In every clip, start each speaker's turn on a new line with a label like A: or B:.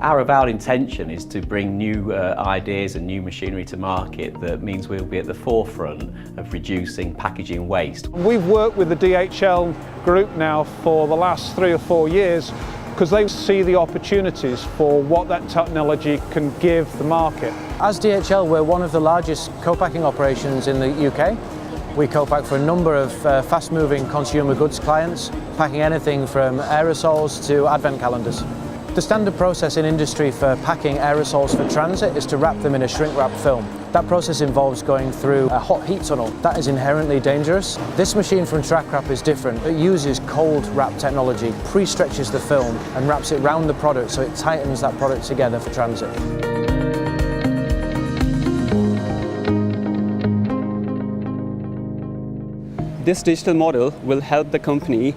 A: Our avowed intention is to bring new ideas and new machinery to market that means we'll be at the forefront of reducing packaging waste.
B: We've worked with the DHL group now for the last 3 or 4 years because they see the opportunities for what that technology can give the market.
C: As DHL, we're one of the largest co-packing operations in the UK. We co-pack for a number of fast-moving consumer goods clients, packing anything from aerosols to advent calendars. The standard process in industry for packing aerosols for transit is to wrap them in a shrink-wrap film. That process involves going through a hot heat tunnel. That is inherently dangerous. This machine from TrakRap is different. It uses cold wrap technology, pre-stretches the film and wraps it round the product so it tightens that product together for transit.
D: This digital model will help the company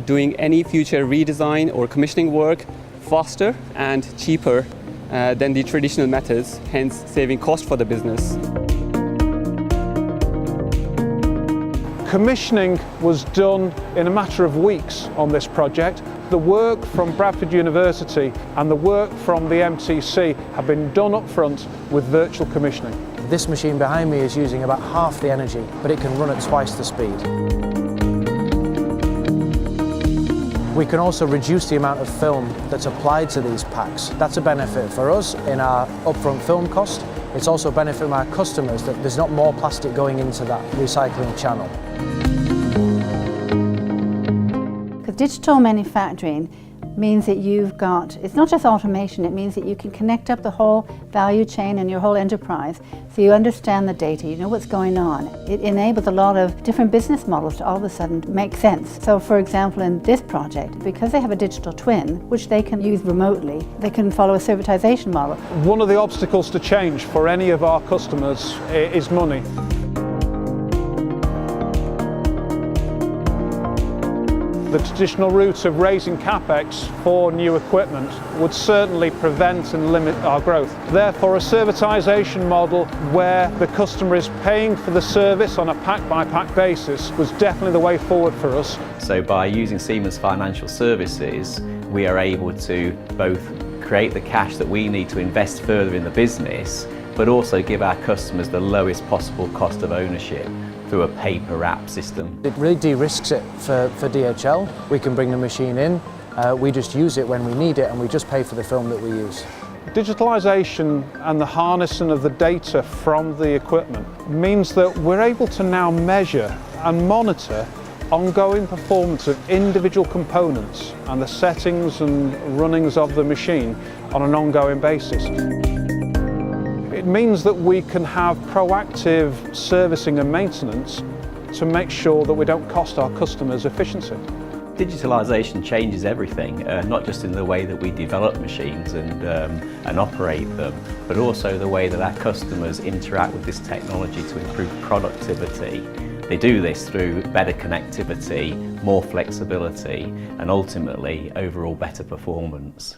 D: doing any future redesign or commissioning work faster and cheaper than the traditional methods, hence saving cost for the business.
B: Commissioning was done in a matter of weeks on this project. The work from Bradford University and the work from the MTC have been done up front with virtual commissioning.
C: This machine behind me is using about half the energy, but it can run at twice the speed. We can also reduce the amount of film that's applied to these packs. That's a benefit for us in our upfront film cost. It's also a benefit for our customers that there's not more plastic going into that recycling channel.
E: Because digital manufacturing means that it's not just automation, it means that you can connect up the whole value chain and your whole enterprise so you understand the data, you know what's going on. It enables a lot of different business models to all of a sudden make sense. So for example in this project, because they have a digital twin which they can use remotely, they can follow a servitization model.
B: One of the obstacles to change for any of our customers is money. The traditional route of raising capex for new equipment would certainly prevent and limit our growth. Therefore, a servitization model where the customer is paying for the service on a pack-by-pack basis was definitely the way forward for us.
A: So by using Siemens Financial Services, we are able to both create the cash that we need to invest further in the business, but also give our customers the lowest possible cost of ownership through a paper wrap system.
C: It really de-risks it for DHL. We can bring the machine in, we just use it when we need it and we just pay for the film that we use.
B: Digitalisation and the harnessing of the data from the equipment means that we're able to now measure and monitor ongoing performance of individual components and the settings and runnings of the machine on an ongoing basis. It means that we can have proactive servicing and maintenance to make sure that we don't cost our customers efficiency.
A: Digitalisation changes everything, not just in the way that we develop machines and operate them, but also the way that our customers interact with this technology to improve productivity. They do this through better connectivity, more flexibility, and ultimately overall better performance.